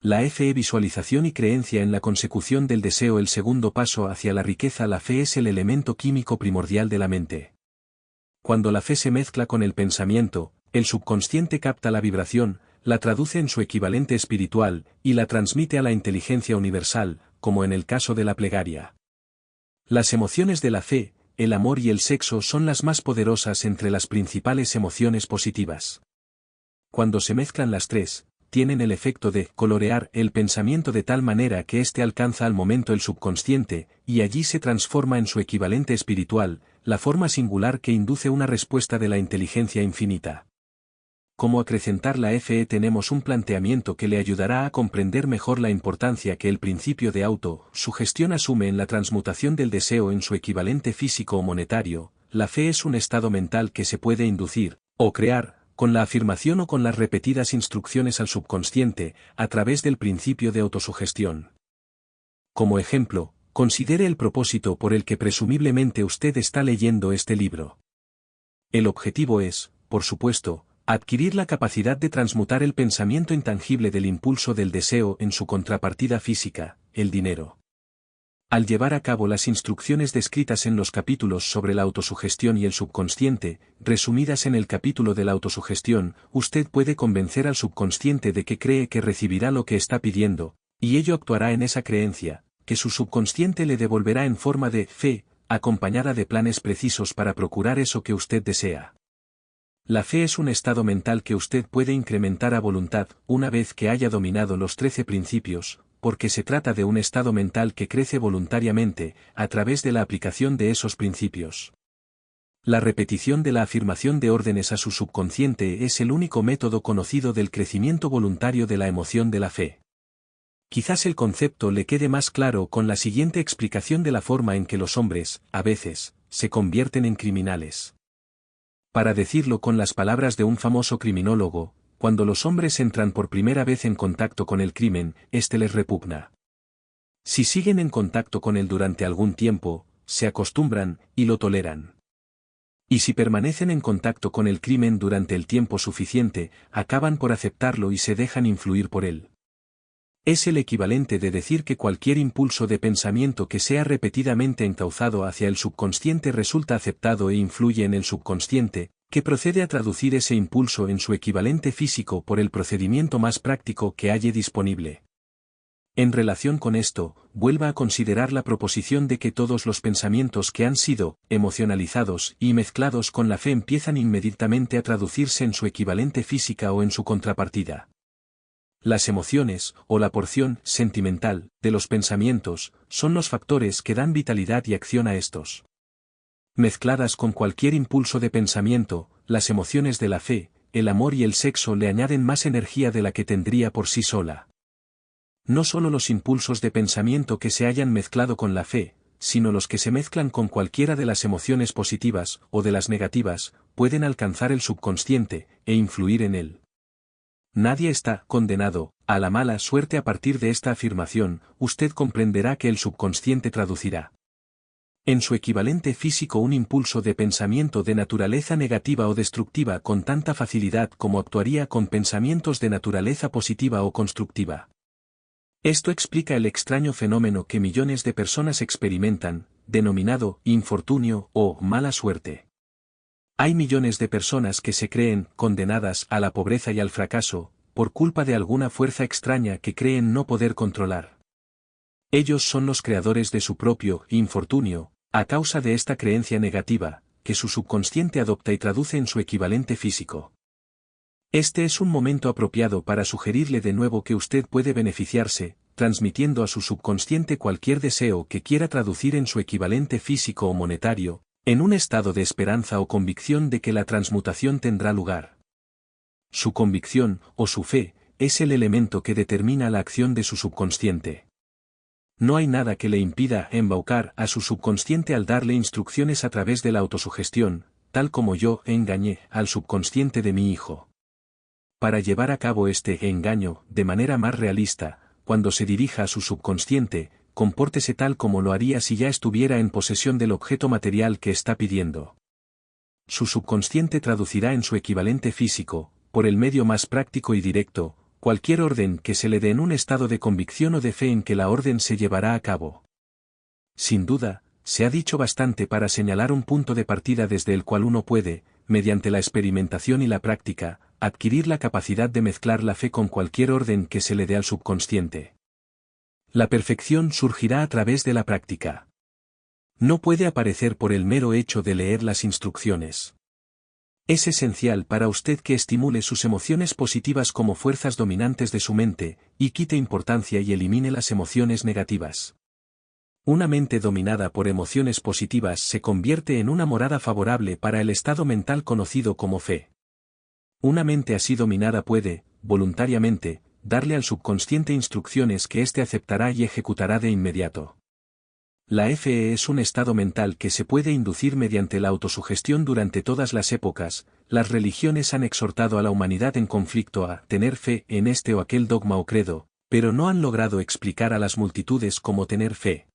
La fe, visualización y creencia en la consecución del deseo. El segundo paso hacia la riqueza. La fe es el elemento químico primordial de la mente. Cuando la fe se mezcla con el pensamiento, el subconsciente capta la vibración, la traduce en su equivalente espiritual, y la transmite a la inteligencia universal, como en el caso de la plegaria. Las emociones de la fe, el amor y el sexo son las más poderosas entre las principales emociones positivas. Cuando se mezclan las tres, tienen el efecto de colorear el pensamiento de tal manera que éste alcanza al momento el subconsciente, y allí se transforma en su equivalente espiritual, la forma singular que induce una respuesta de la inteligencia infinita. Como acrecentar la fe tenemos un planteamiento que le ayudará a comprender mejor la importancia que el principio de auto-sugestión asume en la transmutación del deseo en su equivalente físico o monetario. La fe es un estado mental que se puede inducir, o crear, con la afirmación o con las repetidas instrucciones al subconsciente, a través del principio de autosugestión. Como ejemplo, considere el propósito por el que presumiblemente usted está leyendo este libro. El objetivo es, por supuesto, adquirir la capacidad de transmutar el pensamiento intangible del impulso del deseo en su contrapartida física, el dinero. Al llevar a cabo las instrucciones descritas en los capítulos sobre la autosugestión y el subconsciente, resumidas en el capítulo de la autosugestión, usted puede convencer al subconsciente de que cree que recibirá lo que está pidiendo, y ello actuará en esa creencia, que su subconsciente le devolverá en forma de fe, acompañada de planes precisos para procurar eso que usted desea. La fe es un estado mental que usted puede incrementar a voluntad una vez que haya dominado los 13 principios, porque se trata de un estado mental que crece voluntariamente, a través de la aplicación de esos principios. La repetición de la afirmación de órdenes a su subconsciente es el único método conocido del crecimiento voluntario de la emoción de la fe. Quizás el concepto le quede más claro con la siguiente explicación de la forma en que los hombres, a veces, se convierten en criminales. Para decirlo con las palabras de un famoso criminólogo, cuando los hombres entran por primera vez en contacto con el crimen, éste les repugna. Si siguen en contacto con él durante algún tiempo, se acostumbran, y lo toleran. Y si permanecen en contacto con el crimen durante el tiempo suficiente, acaban por aceptarlo y se dejan influir por él. Es el equivalente de decir que cualquier impulso de pensamiento que sea repetidamente encauzado hacia el subconsciente resulta aceptado e influye en el subconsciente, que procede a traducir ese impulso en su equivalente físico por el procedimiento más práctico que halle disponible. En relación con esto, vuelva a considerar la proposición de que todos los pensamientos que han sido emocionalizados y mezclados con la fe empiezan inmediatamente a traducirse en su equivalente física o en su contrapartida. Las emociones, o la porción sentimental, de los pensamientos, son los factores que dan vitalidad y acción a estos. Mezcladas con cualquier impulso de pensamiento, las emociones de la fe, el amor y el sexo le añaden más energía de la que tendría por sí sola. No solo los impulsos de pensamiento que se hayan mezclado con la fe, sino los que se mezclan con cualquiera de las emociones positivas, o de las negativas, pueden alcanzar el subconsciente, e influir en él. Nadie está condenado a la mala suerte. A partir de esta afirmación, usted comprenderá que el subconsciente traducirá en su equivalente físico un impulso de pensamiento de naturaleza negativa o destructiva con tanta facilidad como actuaría con pensamientos de naturaleza positiva o constructiva. Esto explica el extraño fenómeno que millones de personas experimentan, denominado infortunio o mala suerte. Hay millones de personas que se creen condenadas a la pobreza y al fracaso, por culpa de alguna fuerza extraña que creen no poder controlar. Ellos son los creadores de su propio infortunio, a causa de esta creencia negativa, que su subconsciente adopta y traduce en su equivalente físico. Este es un momento apropiado para sugerirle de nuevo que usted puede beneficiarse, transmitiendo a su subconsciente cualquier deseo que quiera traducir en su equivalente físico o monetario, en un estado de esperanza o convicción de que la transmutación tendrá lugar. Su convicción, o su fe, es el elemento que determina la acción de su subconsciente. No hay nada que le impida embaucar a su subconsciente al darle instrucciones a través de la autosugestión, tal como yo engañé al subconsciente de mi hijo. Para llevar a cabo este engaño de manera más realista, cuando se dirija a su subconsciente, compórtese tal como lo haría si ya estuviera en posesión del objeto material que está pidiendo. Su subconsciente traducirá en su equivalente físico, por el medio más práctico y directo, cualquier orden que se le dé en un estado de convicción o de fe en que la orden se llevará a cabo. Sin duda, se ha dicho bastante para señalar un punto de partida desde el cual uno puede, mediante la experimentación y la práctica, adquirir la capacidad de mezclar la fe con cualquier orden que se le dé al subconsciente. La perfección surgirá a través de la práctica. No puede aparecer por el mero hecho de leer las instrucciones. Es esencial para usted que estimule sus emociones positivas como fuerzas dominantes de su mente, y quite importancia y elimine las emociones negativas. Una mente dominada por emociones positivas se convierte en una morada favorable para el estado mental conocido como fe. Una mente así dominada puede, voluntariamente, darle al subconsciente instrucciones que éste aceptará y ejecutará de inmediato. La fe es un estado mental que se puede inducir mediante la autosugestión durante todas las épocas. Las religiones han exhortado a la humanidad en conflicto a tener fe en este o aquel dogma o credo, pero no han logrado explicar a las multitudes cómo tener fe.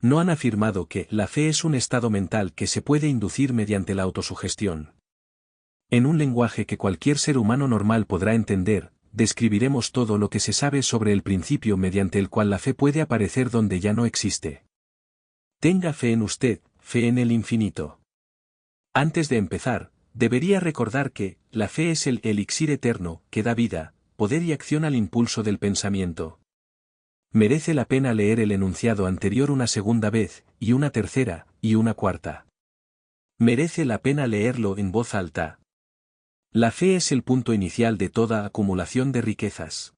No han afirmado que la fe es un estado mental que se puede inducir mediante la autosugestión. En un lenguaje que cualquier ser humano normal podrá entender, describiremos todo lo que se sabe sobre el principio mediante el cual la fe puede aparecer donde ya no existe. Tenga fe en usted, fe en el infinito. Antes de empezar, debería recordar que la fe es el elixir eterno que da vida, poder y acción al impulso del pensamiento. Merece la pena leer el enunciado anterior una segunda vez, y una tercera, y una cuarta. Merece la pena leerlo en voz alta. La fe es el punto inicial de toda acumulación de riquezas.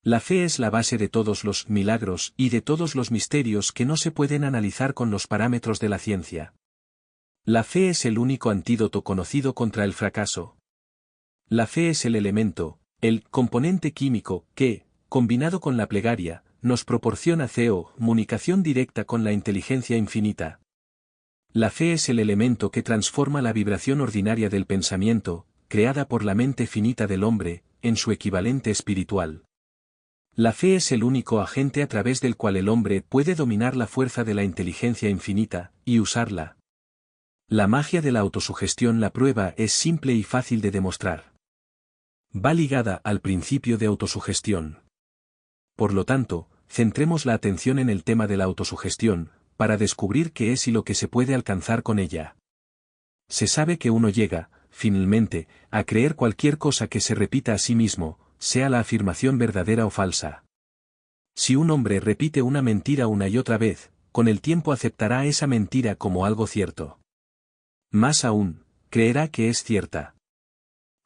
La fe es la base de todos los milagros y de todos los misterios que no se pueden analizar con los parámetros de la ciencia. La fe es el único antídoto conocido contra el fracaso. La fe es el elemento, el componente químico que, combinado con la plegaria, nos proporciona comunicación directa con la inteligencia infinita. La fe es el elemento que transforma la vibración ordinaria del pensamiento, creada por la mente finita del hombre, en su equivalente espiritual. La fe es el único agente a través del cual el hombre puede dominar la fuerza de la inteligencia infinita, y usarla. La magia de la autosugestión. La prueba es simple y fácil de demostrar. Va ligada al principio de autosugestión. Por lo tanto, centremos la atención en el tema de la autosugestión, para descubrir qué es y lo que se puede alcanzar con ella. Se sabe que uno llega, finalmente, a creer cualquier cosa que se repita a sí mismo, sea la afirmación verdadera o falsa. Si un hombre repite una mentira una y otra vez, con el tiempo aceptará esa mentira como algo cierto. Más aún, creerá que es cierta.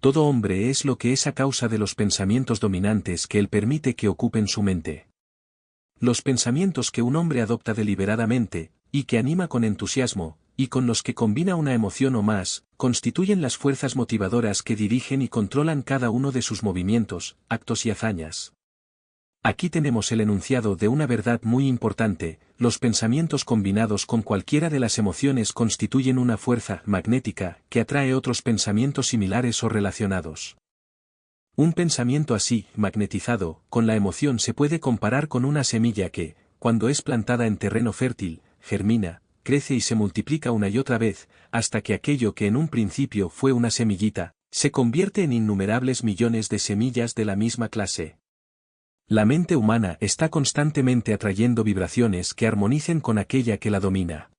Todo hombre es lo que es a causa de los pensamientos dominantes que él permite que ocupen su mente. Los pensamientos que un hombre adopta deliberadamente, y que anima con entusiasmo, y con los que combina una emoción o más, constituyen las fuerzas motivadoras que dirigen y controlan cada uno de sus movimientos, actos y hazañas. Aquí tenemos el enunciado de una verdad muy importante: los pensamientos combinados con cualquiera de las emociones constituyen una fuerza magnética que atrae otros pensamientos similares o relacionados. Un pensamiento así, magnetizado, con la emoción se puede comparar con una semilla que, cuando es plantada en terreno fértil, germina, crece y se multiplica una y otra vez, hasta que aquello que en un principio fue una semillita, se convierte en innumerables millones de semillas de la misma clase. La mente humana está constantemente atrayendo vibraciones que armonicen con aquella que la domina.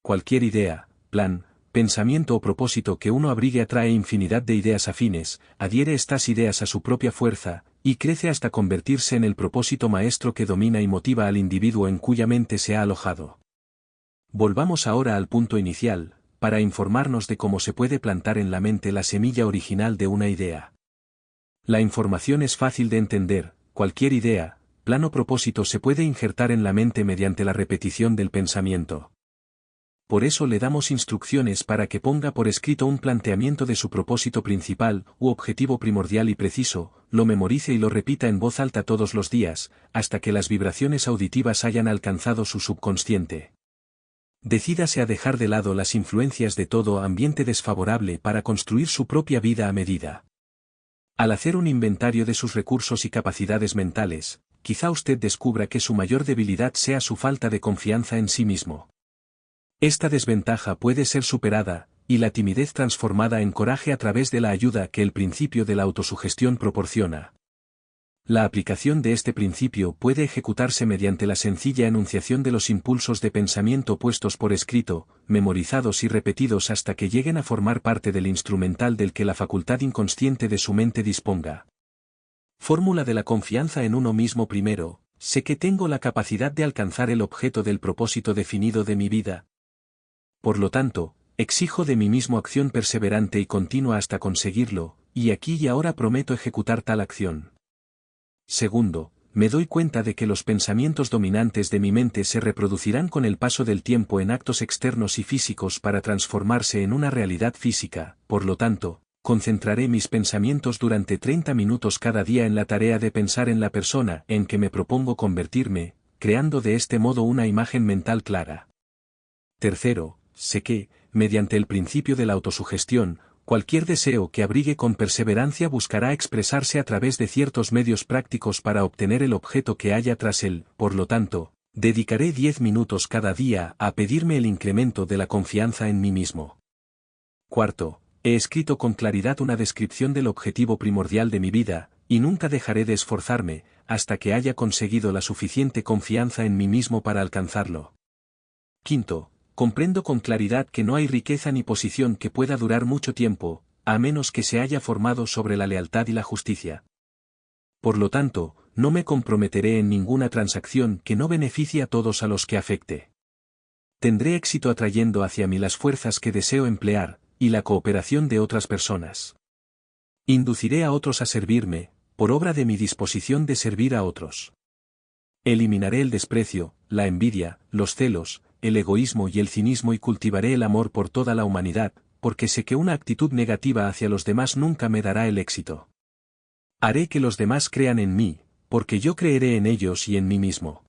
Cualquier idea, plan, pensamiento o propósito que uno abrigue atrae infinidad de ideas afines, adhiere estas ideas a su propia fuerza, y crece hasta convertirse en el propósito maestro que domina y motiva al individuo en cuya mente se ha alojado. Volvamos ahora al punto inicial, para informarnos de cómo se puede plantar en la mente la semilla original de una idea. La información es fácil de entender. Cualquier idea, plan o propósito se puede injertar en la mente mediante la repetición del pensamiento. Por eso le damos instrucciones para que ponga por escrito un planteamiento de su propósito principal u objetivo primordial y preciso, lo memorice y lo repita en voz alta todos los días, hasta que las vibraciones auditivas hayan alcanzado su subconsciente. Decídase a dejar de lado las influencias de todo ambiente desfavorable para construir su propia vida a medida. Al hacer un inventario de sus recursos y capacidades mentales, quizá usted descubra que su mayor debilidad sea su falta de confianza en sí mismo. Esta desventaja puede ser superada, y la timidez transformada en coraje a través de la ayuda que el principio de la autosugestión proporciona. La aplicación de este principio puede ejecutarse mediante la sencilla enunciación de los impulsos de pensamiento puestos por escrito, memorizados y repetidos hasta que lleguen a formar parte del instrumental del que la facultad inconsciente de su mente disponga. Fórmula de la confianza en uno mismo. Primero, sé que tengo la capacidad de alcanzar el objeto del propósito definido de mi vida. Por lo tanto, exijo de mí mismo acción perseverante y continua hasta conseguirlo, y aquí y ahora prometo ejecutar tal acción. Segundo, me doy cuenta de que los pensamientos dominantes de mi mente se reproducirán con el paso del tiempo en actos externos y físicos para transformarse en una realidad física. Por lo tanto, concentraré mis pensamientos durante 30 minutos cada día en la tarea de pensar en la persona en que me propongo convertirme, creando de este modo una imagen mental clara. Tercero, sé que, mediante el principio de la autosugestión, cualquier deseo que abrigue con perseverancia buscará expresarse a través de ciertos medios prácticos para obtener el objeto que haya tras él. Por lo tanto, dedicaré 10 minutos cada día a pedirme el incremento de la confianza en mí mismo. Cuarto, he escrito con claridad una descripción del objetivo primordial de mi vida, y nunca dejaré de esforzarme, hasta que haya conseguido la suficiente confianza en mí mismo para alcanzarlo. Quinto, comprendo con claridad que no hay riqueza ni posición que pueda durar mucho tiempo, a menos que se haya formado sobre la lealtad y la justicia. Por lo tanto, no me comprometeré en ninguna transacción que no beneficie a todos a los que afecte. Tendré éxito atrayendo hacia mí las fuerzas que deseo emplear, y la cooperación de otras personas. Induciré a otros a servirme, por obra de mi disposición de servir a otros. Eliminaré el desprecio, la envidia, los celos, el egoísmo y el cinismo y cultivaré el amor por toda la humanidad, porque sé que una actitud negativa hacia los demás nunca me dará el éxito. Haré que los demás crean en mí, porque yo creeré en ellos y en mí mismo.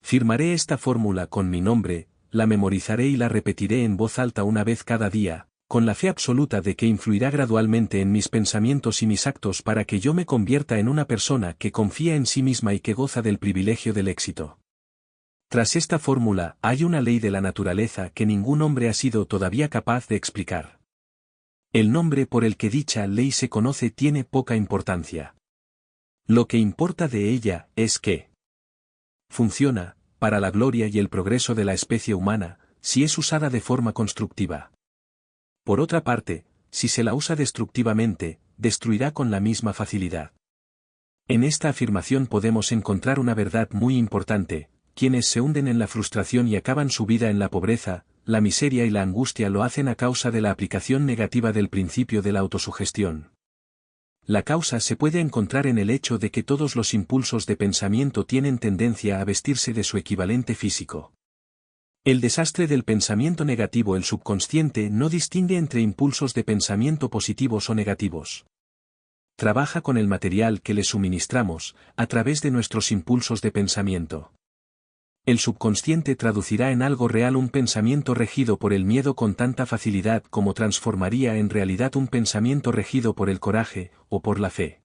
Firmaré esta fórmula con mi nombre, la memorizaré y la repetiré en voz alta una vez cada día, con la fe absoluta de que influirá gradualmente en mis pensamientos y mis actos para que yo me convierta en una persona que confía en sí misma y que goza del privilegio del éxito. Tras esta fórmula hay una ley de la naturaleza que ningún hombre ha sido todavía capaz de explicar. El nombre por el que dicha ley se conoce tiene poca importancia. Lo que importa de ella es que funciona, para la gloria y el progreso de la especie humana, si es usada de forma constructiva. Por otra parte, si se la usa destructivamente, destruirá con la misma facilidad. En esta afirmación podemos encontrar una verdad muy importante: quienes se hunden en la frustración y acaban su vida en la pobreza, la miseria y la angustia lo hacen a causa de la aplicación negativa del principio de la autosugestión. La causa se puede encontrar en el hecho de que todos los impulsos de pensamiento tienen tendencia a vestirse de su equivalente físico. El desastre del pensamiento negativo: el subconsciente no distingue entre impulsos de pensamiento positivos o negativos. Trabaja con el material que le suministramos, a través de nuestros impulsos de pensamiento. El subconsciente traducirá en algo real un pensamiento regido por el miedo con tanta facilidad como transformaría en realidad un pensamiento regido por el coraje, o por la fe.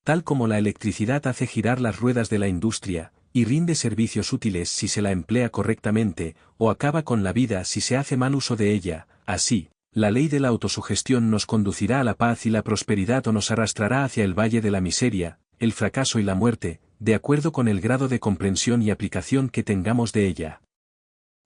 Tal como la electricidad hace girar las ruedas de la industria, y rinde servicios útiles si se la emplea correctamente, o acaba con la vida si se hace mal uso de ella, así, la ley de la autosugestión nos conducirá a la paz y la prosperidad o nos arrastrará hacia el valle de la miseria, el fracaso y la muerte, de acuerdo con el grado de comprensión y aplicación que tengamos de ella.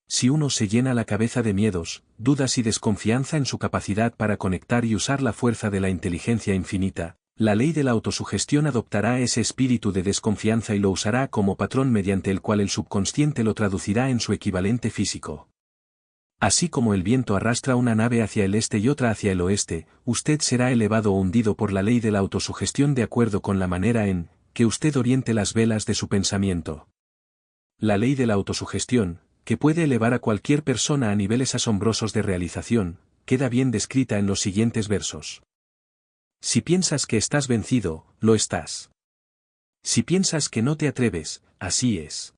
Si uno se llena la cabeza de miedos, dudas y desconfianza en su capacidad para conectar y usar la fuerza de la inteligencia infinita, la ley de la autosugestión adoptará ese espíritu de desconfianza y lo usará como patrón mediante el cual el subconsciente lo traducirá en su equivalente físico. Así como el viento arrastra una nave hacia el este y otra hacia el oeste, usted será elevado o hundido por la ley de la autosugestión de acuerdo con la manera en que usted oriente las velas de su pensamiento. La ley de la autosugestión, que puede elevar a cualquier persona a niveles asombrosos de realización, queda bien descrita en los siguientes versos. Si piensas que estás vencido, lo estás. Si piensas que no te atreves, así es.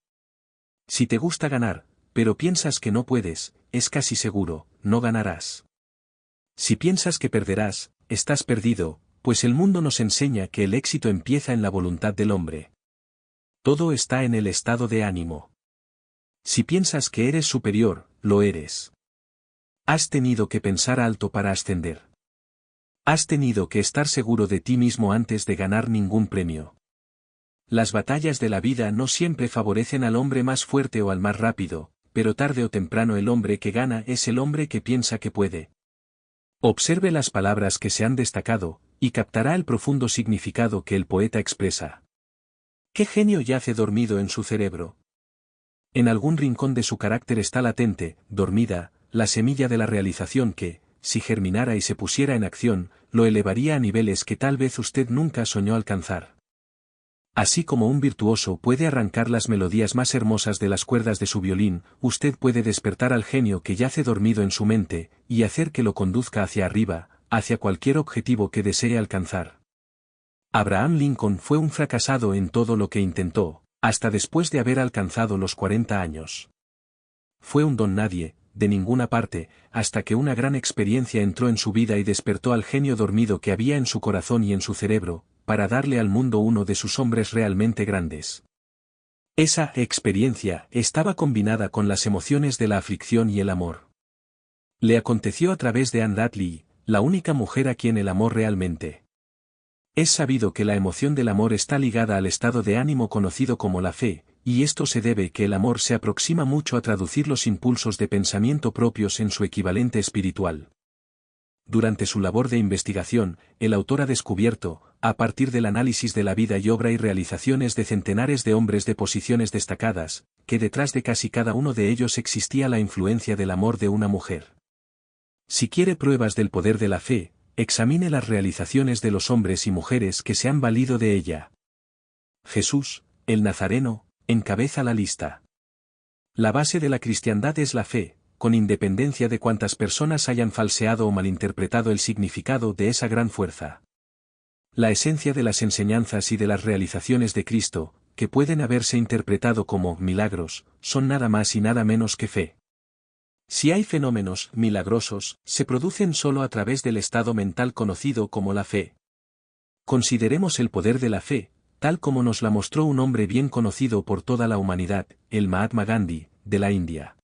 Si te gusta ganar, pero piensas que no puedes, es casi seguro, no ganarás. Si piensas que perderás, estás perdido, pues el mundo nos enseña que el éxito empieza en la voluntad del hombre. Todo está en el estado de ánimo. Si piensas que eres superior, lo eres. Has tenido que pensar alto para ascender. Has tenido que estar seguro de ti mismo antes de ganar ningún premio. Las batallas de la vida no siempre favorecen al hombre más fuerte o al más rápido, pero tarde o temprano el hombre que gana es el hombre que piensa que puede. Observe las palabras que se han destacado, y captará el profundo significado que el poeta expresa. ¿Qué genio yace dormido en su cerebro? En algún rincón de su carácter está latente, dormida, la semilla de la realización que, si germinara y se pusiera en acción, lo elevaría a niveles que tal vez usted nunca soñó alcanzar. Así como un virtuoso puede arrancar las melodías más hermosas de las cuerdas de su violín, usted puede despertar al genio que yace dormido en su mente, y hacer que lo conduzca hacia arriba, hacia cualquier objetivo que desee alcanzar. Abraham Lincoln fue un fracasado en todo lo que intentó, hasta después de haber alcanzado los 40 años. Fue un don nadie, de ninguna parte, hasta que una gran experiencia entró en su vida y despertó al genio dormido que había en su corazón y en su cerebro, para darle al mundo uno de sus hombres realmente grandes. Esa experiencia estaba combinada con las emociones de la aflicción y el amor. Le aconteció a través de Anne Dudley, la única mujer a quien el amor realmente. Es sabido que la emoción del amor está ligada al estado de ánimo conocido como la fe, y esto se debe que el amor se aproxima mucho a traducir los impulsos de pensamiento propios en su equivalente espiritual. Durante su labor de investigación, el autor ha descubierto, a partir del análisis de la vida y obra y realizaciones de centenares de hombres de posiciones destacadas, que detrás de casi cada uno de ellos existía la influencia del amor de una mujer. Si quiere pruebas del poder de la fe, examine las realizaciones de los hombres y mujeres que se han valido de ella. Jesús, el Nazareno, encabeza la lista. La base de la cristiandad es la fe, con independencia de cuántas personas hayan falseado o malinterpretado el significado de esa gran fuerza. La esencia de las enseñanzas y de las realizaciones de Cristo, que pueden haberse interpretado como milagros, son nada más y nada menos que fe. Si hay fenómenos milagrosos, se producen solo a través del estado mental conocido como la fe. Consideremos el poder de la fe, tal como nos la mostró un hombre bien conocido por toda la humanidad, el Mahatma Gandhi, de la India.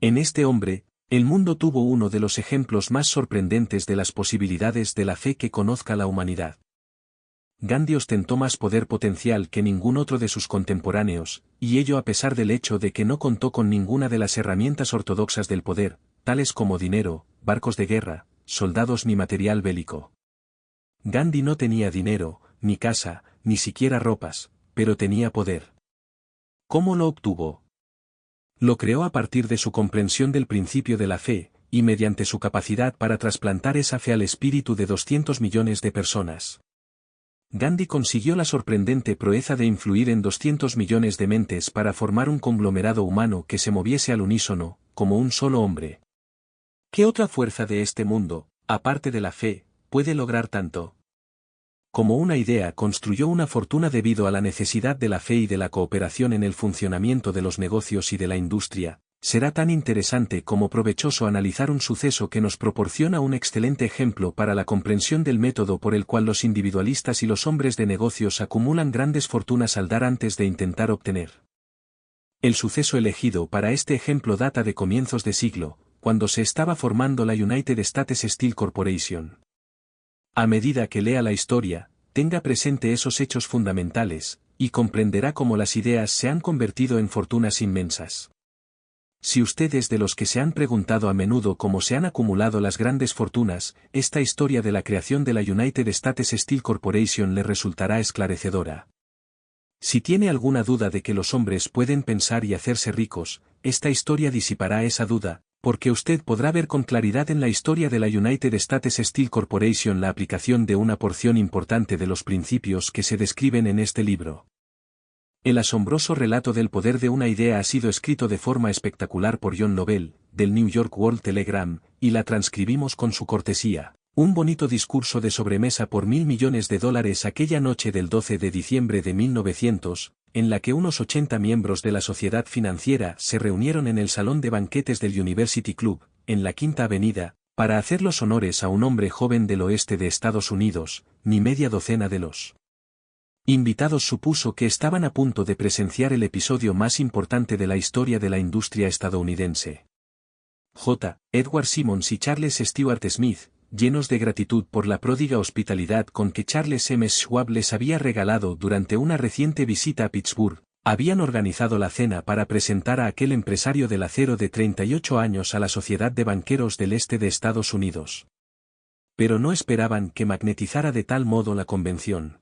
En este hombre, el mundo tuvo uno de los ejemplos más sorprendentes de las posibilidades de la fe que conozca la humanidad. Gandhi ostentó más poder potencial que ningún otro de sus contemporáneos, y ello a pesar del hecho de que no contó con ninguna de las herramientas ortodoxas del poder, tales como dinero, barcos de guerra, soldados ni material bélico. Gandhi no tenía dinero, ni casa, ni siquiera ropas, pero tenía poder. ¿Cómo lo obtuvo? Lo creó a partir de su comprensión del principio de la fe, y mediante su capacidad para trasplantar esa fe al espíritu de 200 millones de personas. Gandhi consiguió la sorprendente proeza de influir en 200 millones de mentes para formar un conglomerado humano que se moviese al unísono, como un solo hombre. ¿Qué otra fuerza de este mundo, aparte de la fe, puede lograr tanto? Como una idea construyó una fortuna debido a la necesidad de la fe y de la cooperación en el funcionamiento de los negocios y de la industria. Será tan interesante como provechoso analizar un suceso que nos proporciona un excelente ejemplo para la comprensión del método por el cual los individualistas y los hombres de negocios acumulan grandes fortunas al dar antes de intentar obtener. El suceso elegido para este ejemplo data de comienzos de siglo, cuando se estaba formando la United States Steel Corporation. A medida que lea la historia, tenga presente esos hechos fundamentales, y comprenderá cómo las ideas se han convertido en fortunas inmensas. Si usted es de los que se han preguntado a menudo cómo se han acumulado las grandes fortunas, esta historia de la creación de la United States Steel Corporation le resultará esclarecedora. Si tiene alguna duda de que los hombres pueden pensar y hacerse ricos, esta historia disipará esa duda, porque usted podrá ver con claridad en la historia de la United States Steel Corporation la aplicación de una porción importante de los principios que se describen en este libro. El asombroso relato del poder de una idea ha sido escrito de forma espectacular por John Lovell, del New York World Telegram, y la transcribimos con su cortesía. Un bonito discurso de sobremesa por $1.000 millones aquella noche del 12 de diciembre de 1900, en la que unos 80 miembros de la sociedad financiera se reunieron en el salón de banquetes del University Club, en la Quinta Avenida, para hacer los honores a un hombre joven del oeste de Estados Unidos, ni media docena de los invitados supuso que estaban a punto de presenciar el episodio más importante de la historia de la industria estadounidense. J. Edward Simmons y Charles Stewart Smith, llenos de gratitud por la pródiga hospitalidad con que Charles M. Schwab les había regalado durante una reciente visita a Pittsburgh, habían organizado la cena para presentar a aquel empresario del acero de 38 años a la Sociedad de Banqueros del Este de Estados Unidos. Pero no esperaban que magnetizara de tal modo la convención.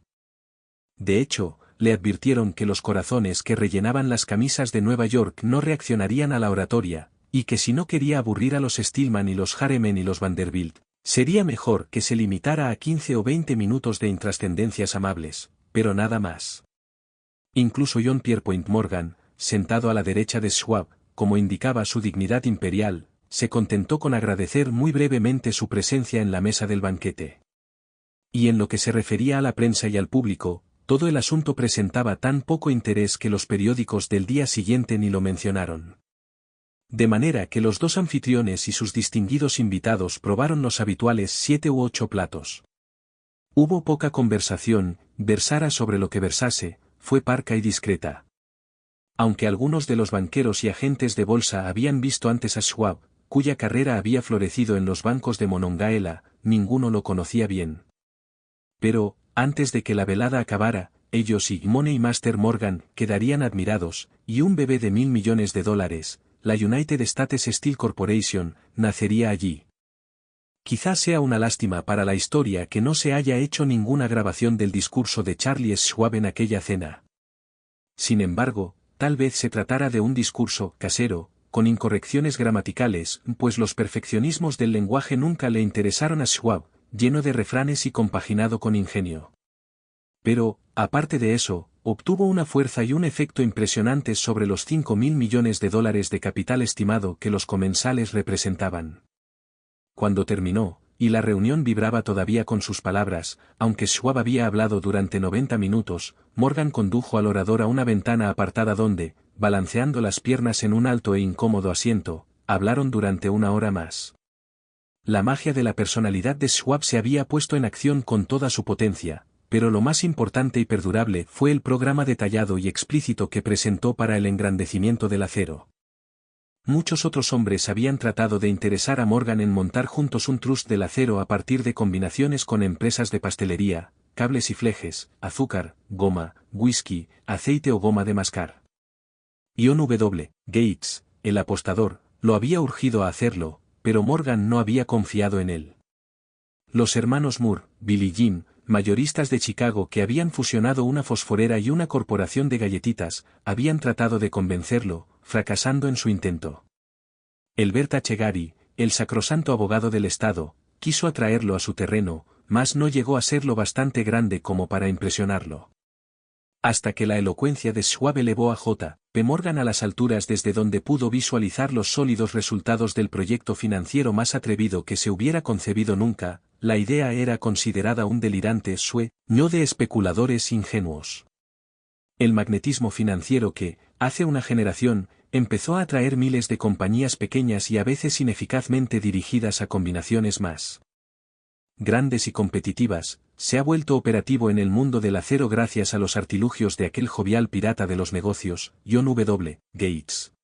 De hecho, le advirtieron que los corazones que rellenaban las camisas de Nueva York no reaccionarían a la oratoria, y que si no quería aburrir a los Stillman y los Harriman y los Vanderbilt, sería mejor que se limitara a 15 o 20 minutos de intrascendencias amables, pero nada más. Incluso John Pierpont Morgan, sentado a la derecha de Schwab, como indicaba su dignidad imperial, se contentó con agradecer muy brevemente su presencia en la mesa del banquete. Y en lo que se refería a la prensa y al público, todo el asunto presentaba tan poco interés que los periódicos del día siguiente ni lo mencionaron. De manera que los dos anfitriones y sus distinguidos invitados probaron los habituales 7 u 8 platos. Hubo poca conversación, versara sobre lo que versase, fue parca y discreta. Aunque algunos de los banqueros y agentes de bolsa habían visto antes a Schwab, cuya carrera había florecido en los bancos de Monongahela, ninguno lo conocía bien. Pero, antes de que la velada acabara, ellos y Money Master Morgan quedarían admirados, y un bebé de $1.000 millones, la United States Steel Corporation, nacería allí. Quizás sea una lástima para la historia que no se haya hecho ninguna grabación del discurso de Charles Schwab en aquella cena. Sin embargo, tal vez se tratara de un discurso casero, con incorrecciones gramaticales, pues los perfeccionismos del lenguaje nunca le interesaron a Schwab, lleno de refranes y compaginado con ingenio. Pero, aparte de eso, obtuvo una fuerza y un efecto impresionantes sobre los $5.000 millones de capital estimado que los comensales representaban. Cuando terminó, y la reunión vibraba todavía con sus palabras, aunque Schwab había hablado durante 90 minutos, Morgan condujo al orador a una ventana apartada donde, balanceando las piernas en un alto e incómodo asiento, hablaron durante 1 hora más. La magia de la personalidad de Schwab se había puesto en acción con toda su potencia, pero lo más importante y perdurable fue el programa detallado y explícito que presentó para el engrandecimiento del acero. Muchos otros hombres habían tratado de interesar a Morgan en montar juntos un trust del acero a partir de combinaciones con empresas de pastelería, cables y flejes, azúcar, goma, whisky, aceite o goma de mascar. John W. Gates, el apostador, lo había urgido a hacerlo, pero Morgan no había confiado en él. Los hermanos Moore, Bill y Jim, mayoristas de Chicago que habían fusionado una fosforera y una corporación de galletitas, habían tratado de convencerlo, fracasando en su intento. Elbert H. Gary, el sacrosanto abogado del Estado, quiso atraerlo a su terreno, mas no llegó a ser lo bastante grande como para impresionarlo. Hasta que la elocuencia de Schwab elevó a J. P. Morgan a las alturas desde donde pudo visualizar los sólidos resultados del proyecto financiero más atrevido que se hubiera concebido nunca, la idea era considerada un delirante sueño de especuladores ingenuos. El magnetismo financiero que, hace una generación, empezó a atraer miles de compañías pequeñas y a veces ineficazmente dirigidas a combinaciones más grandes y competitivas, se ha vuelto operativo en el mundo del acero gracias a los artilugios de aquel jovial pirata de los negocios, John W. Gates.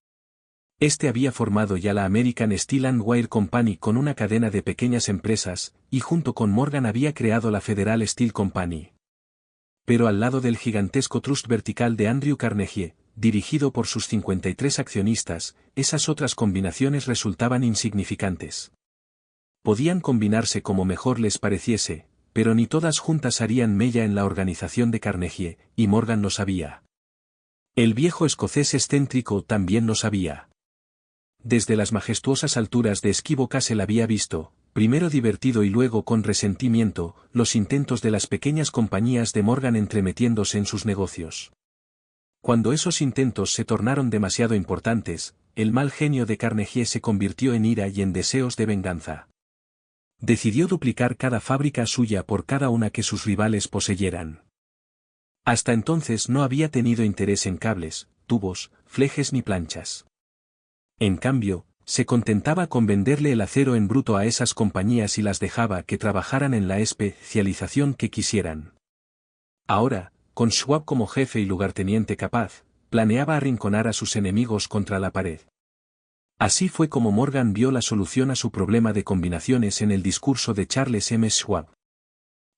Este había formado ya la American Steel and Wire Company con una cadena de pequeñas empresas, y junto con Morgan había creado la Federal Steel Company. Pero al lado del gigantesco trust vertical de Andrew Carnegie, dirigido por sus 53 accionistas, esas otras combinaciones resultaban insignificantes. Podían combinarse como mejor les pareciese, pero ni todas juntas harían mella en la organización de Carnegie, y Morgan lo sabía. El viejo escocés excéntrico también lo sabía. Desde las majestuosas alturas de Esquivo Castle había visto, primero divertido y luego con resentimiento, los intentos de las pequeñas compañías de Morgan entremetiéndose en sus negocios. Cuando esos intentos se tornaron demasiado importantes, el mal genio de Carnegie se convirtió en ira y en deseos de venganza. Decidió duplicar cada fábrica suya por cada una que sus rivales poseyeran. Hasta entonces no había tenido interés en cables, tubos, flejes ni planchas. En cambio, se contentaba con venderle el acero en bruto a esas compañías y las dejaba que trabajaran en la especialización que quisieran. Ahora, con Schwab como jefe y lugarteniente capaz, planeaba arrinconar a sus enemigos contra la pared. Así fue como Morgan vio la solución a su problema de combinaciones en el discurso de Charles M. Schwab.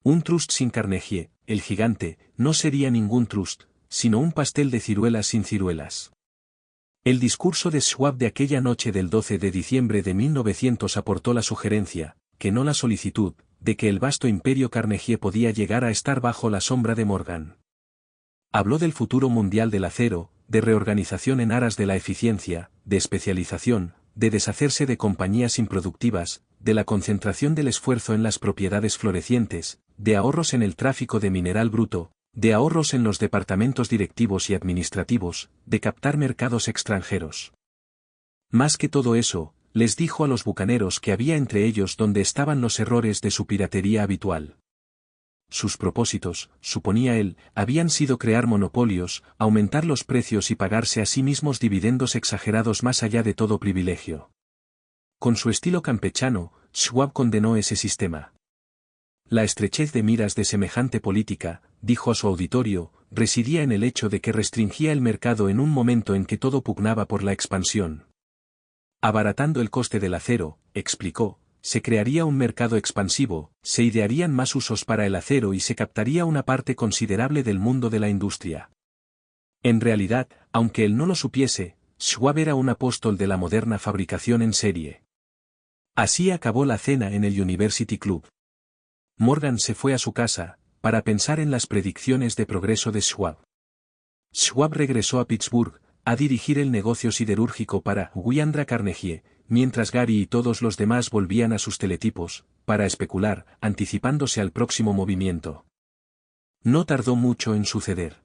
Un trust sin Carnegie, el gigante, no sería ningún trust, sino un pastel de ciruelas sin ciruelas. El discurso de Schwab de aquella noche del 12 de diciembre de 1900 aportó la sugerencia, que no la solicitud, de que el vasto imperio Carnegie podía llegar a estar bajo la sombra de Morgan. Habló del futuro mundial del acero, de reorganización en aras de la eficiencia, de especialización, de deshacerse de compañías improductivas, de la concentración del esfuerzo en las propiedades florecientes, de ahorros en el tráfico de mineral bruto, de ahorros en los departamentos directivos y administrativos, de captar mercados extranjeros. Más que todo eso, les dijo a los bucaneros que había entre ellos donde estaban los errores de su piratería habitual. Sus propósitos, suponía él, habían sido crear monopolios, aumentar los precios y pagarse a sí mismos dividendos exagerados más allá de todo privilegio. Con su estilo campechano, Schwab condenó ese sistema. La estrechez de miras de semejante política, dijo a su auditorio, residía en el hecho de que restringía el mercado en un momento en que todo pugnaba por la expansión. Abaratando el coste del acero, explicó, se crearía un mercado expansivo, se idearían más usos para el acero y se captaría una parte considerable del mundo de la industria. En realidad, aunque él no lo supiese, Schwab era un apóstol de la moderna fabricación en serie. Así acabó la cena en el University Club. Morgan se fue a su casa, para pensar en las predicciones de progreso de Schwab. Schwab regresó a Pittsburgh, a dirigir el negocio siderúrgico para Wyandra Carnegie, mientras Gary y todos los demás volvían a sus teletipos, para especular, anticipándose al próximo movimiento. No tardó mucho en suceder.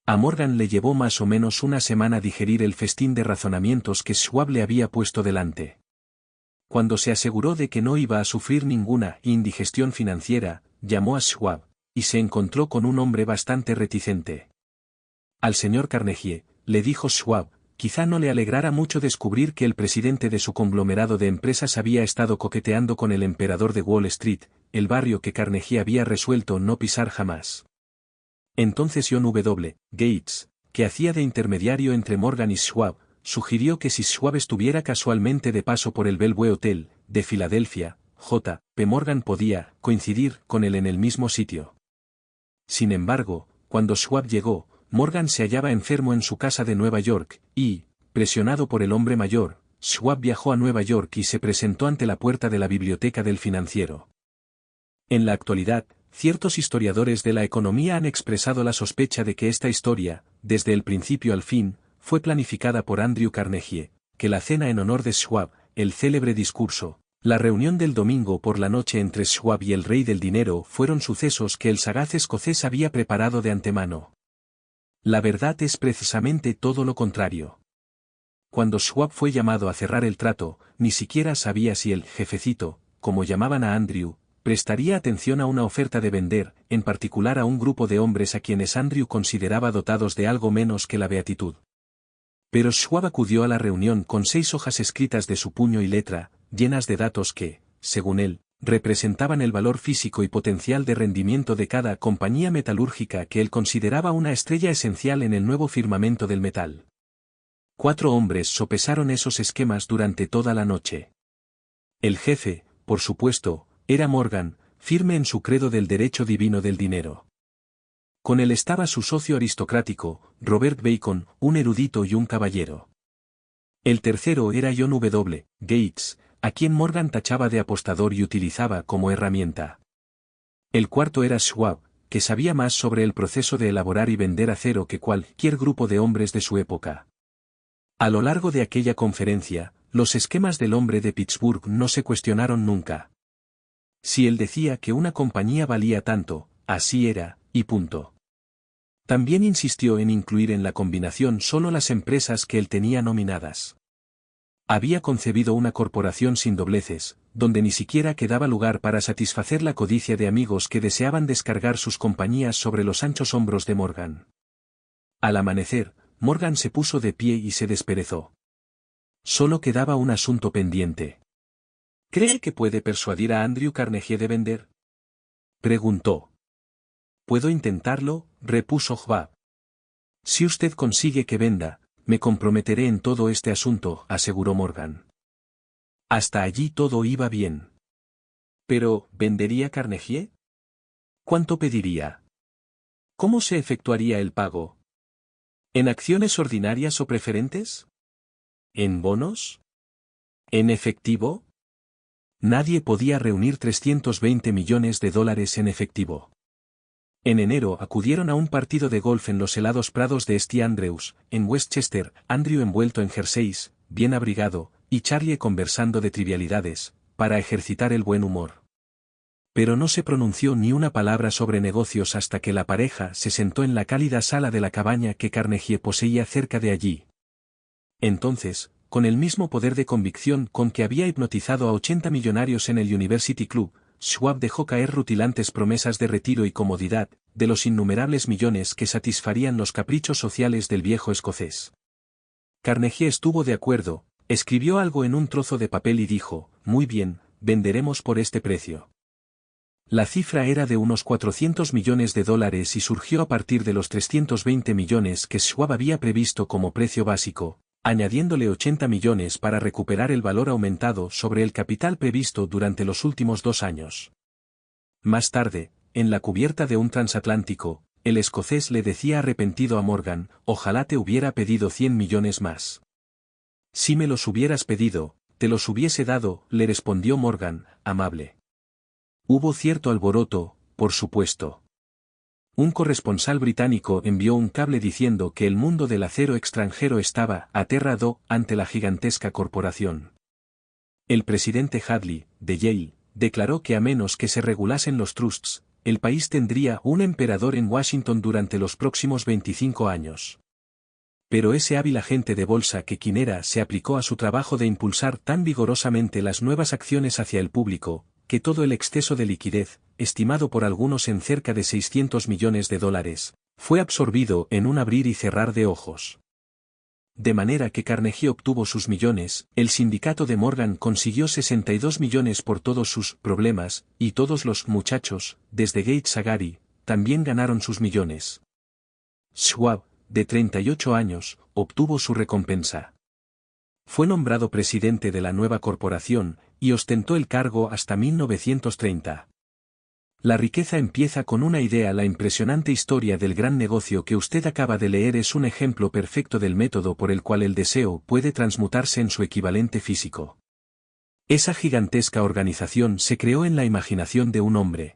A Morgan le llevó más o menos una semana digerir el festín de razonamientos que Schwab le había puesto delante. Cuando se aseguró de que no iba a sufrir ninguna indigestión financiera, llamó a Schwab, y se encontró con un hombre bastante reticente. Al señor Carnegie, le dijo Schwab, quizá no le alegrara mucho descubrir que el presidente de su conglomerado de empresas había estado coqueteando con el emperador de Wall Street, el barrio que Carnegie había resuelto no pisar jamás. Entonces John W. Gates, que hacía de intermediario entre Morgan y Schwab, sugirió que si Schwab estuviera casualmente de paso por el Bellevue Hotel, de Filadelfia, J. P. Morgan podía coincidir con él en el mismo sitio. Sin embargo, cuando Schwab llegó, Morgan se hallaba enfermo en su casa de Nueva York, y, presionado por el hombre mayor, Schwab viajó a Nueva York y se presentó ante la puerta de la biblioteca del financiero. En la actualidad, ciertos historiadores de la economía han expresado la sospecha de que esta historia, desde el principio al fin, fue planificada por Andrew Carnegie, que la cena en honor de Schwab, el célebre discurso, la reunión del domingo por la noche entre Schwab y el rey del dinero fueron sucesos que el sagaz escocés había preparado de antemano. La verdad es precisamente todo lo contrario. Cuando Schwab fue llamado a cerrar el trato, ni siquiera sabía si el jefecito, como llamaban a Andrew, prestaría atención a una oferta de vender, en particular a un grupo de hombres a quienes Andrew consideraba dotados de algo menos que la beatitud. Pero Schwab acudió a la reunión con 6 hojas escritas de su puño y letra, llenas de datos que, según él, representaban el valor físico y potencial de rendimiento de cada compañía metalúrgica que él consideraba una estrella esencial en el nuevo firmamento del metal. 4 hombres sopesaron esos esquemas durante toda la noche. El jefe, por supuesto, era Morgan, firme en su credo del derecho divino del dinero. Con él estaba su socio aristocrático, Robert Bacon, un erudito y un caballero. El tercero era John W. Gates, a quien Morgan tachaba de apostador y utilizaba como herramienta. El cuarto era Schwab, que sabía más sobre el proceso de elaborar y vender acero que cualquier grupo de hombres de su época. A lo largo de aquella conferencia, los esquemas del hombre de Pittsburgh no se cuestionaron nunca. Si él decía que una compañía valía tanto, así era, y punto. También insistió en incluir en la combinación solo las empresas que él tenía nominadas. Había concebido una corporación sin dobleces, donde ni siquiera quedaba lugar para satisfacer la codicia de amigos que deseaban descargar sus compañías sobre los anchos hombros de Morgan. Al amanecer, Morgan se puso de pie y se desperezó. Solo quedaba un asunto pendiente. ¿Cree que puede persuadir a Andrew Carnegie de vender?, preguntó. «Puedo intentarlo», repuso Schwab. «Si usted consigue que venda, Me comprometeré en todo este asunto, aseguró Morgan. Hasta allí todo iba bien. Pero, ¿vendería Carnegie? ¿Cuánto pediría? ¿Cómo se efectuaría el pago? ¿En acciones ordinarias o preferentes? ¿En bonos? ¿En efectivo? Nadie podía reunir 320 millones de dólares en efectivo. En enero acudieron a un partido de golf en los helados prados de St. Andrews, en Westchester, Andrew envuelto en jerseys, bien abrigado, y Charlie conversando de trivialidades, para ejercitar el buen humor. Pero no se pronunció ni una palabra sobre negocios hasta que la pareja se sentó en la cálida sala de la cabaña que Carnegie poseía cerca de allí. Entonces, con el mismo poder de convicción con que había hipnotizado a 80 millonarios en el University Club, Schwab dejó caer rutilantes promesas de retiro y comodidad, de los innumerables millones que satisfarían los caprichos sociales del viejo escocés. Carnegie estuvo de acuerdo, escribió algo en un trozo de papel y dijo, muy bien, venderemos por este precio. La cifra era de unos 400 millones de dólares y surgió a partir de los 320 millones que Schwab había previsto como precio básico, añadiéndole 80 millones para recuperar el valor aumentado sobre el capital previsto durante los últimos 2 años. Más tarde, en la cubierta de un transatlántico, el escocés le decía arrepentido a Morgan, ojalá te hubiera pedido 100 millones más. Si me los hubieras pedido, te los hubiese dado, le respondió Morgan, amable. Hubo cierto alboroto, por supuesto. Un corresponsal británico envió un cable diciendo que el mundo del acero extranjero estaba aterrado ante la gigantesca corporación. El presidente Hadley, de Yale, declaró que a menos que se regulasen los trusts, el país tendría un emperador en Washington durante los próximos 25 años. Pero ese hábil agente de bolsa que quien se aplicó a su trabajo de impulsar tan vigorosamente las nuevas acciones hacia el público, que todo el exceso de liquidez, estimado por algunos en cerca de 600 millones de dólares, fue absorbido en un abrir y cerrar de ojos. De manera que Carnegie obtuvo sus millones, el sindicato de Morgan consiguió 62 millones por todos sus problemas, y todos los muchachos, desde Gates a Gary, también ganaron sus millones. Schwab, de 38 años, obtuvo su recompensa. Fue nombrado presidente de la nueva corporación, y ostentó el cargo hasta 1930. La riqueza empieza con una idea. La impresionante historia del gran negocio que usted acaba de leer es un ejemplo perfecto del método por el cual el deseo puede transmutarse en su equivalente físico. Esa gigantesca organización se creó en la imaginación de un hombre.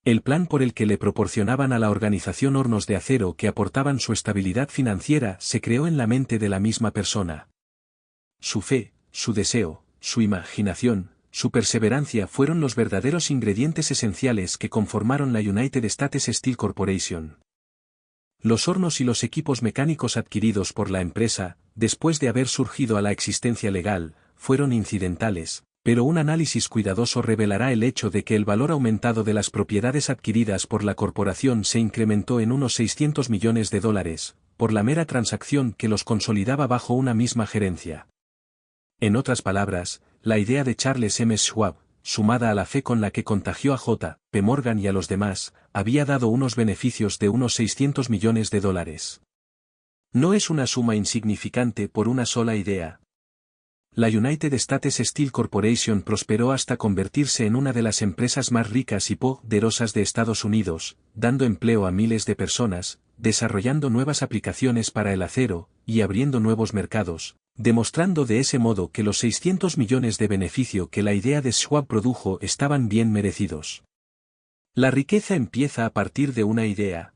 El plan por el que le proporcionaban a la organización hornos de acero que aportaban su estabilidad financiera se creó en la mente de la misma persona. Su fe, su deseo, su imaginación, su perseverancia fueron los verdaderos ingredientes esenciales que conformaron la United States Steel Corporation. Los hornos y los equipos mecánicos adquiridos por la empresa, después de haber surgido a la existencia legal, fueron incidentales, pero un análisis cuidadoso revelará el hecho de que el valor aumentado de las propiedades adquiridas por la corporación se incrementó en unos 600 millones de dólares, por la mera transacción que los consolidaba bajo una misma gerencia. En otras palabras, la idea de Charles M. Schwab, sumada a la fe con la que contagió a J. P. Morgan y a los demás, había dado unos beneficios de unos 600 millones de dólares. No es una suma insignificante por una sola idea. La United States Steel Corporation prosperó hasta convertirse en una de las empresas más ricas y poderosas de Estados Unidos, dando empleo a miles de personas, desarrollando nuevas aplicaciones para el acero, y abriendo nuevos mercados, demostrando de ese modo que los 600 millones de beneficio que la idea de Schwab produjo estaban bien merecidos. La riqueza empieza a partir de una idea.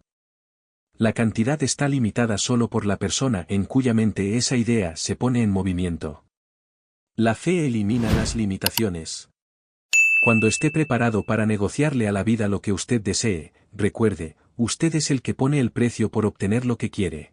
La cantidad está limitada solo por la persona en cuya mente esa idea se pone en movimiento. La fe elimina las limitaciones. Cuando esté preparado para negociarle a la vida lo que usted desee, recuerde, usted es el que pone el precio por obtener lo que quiere.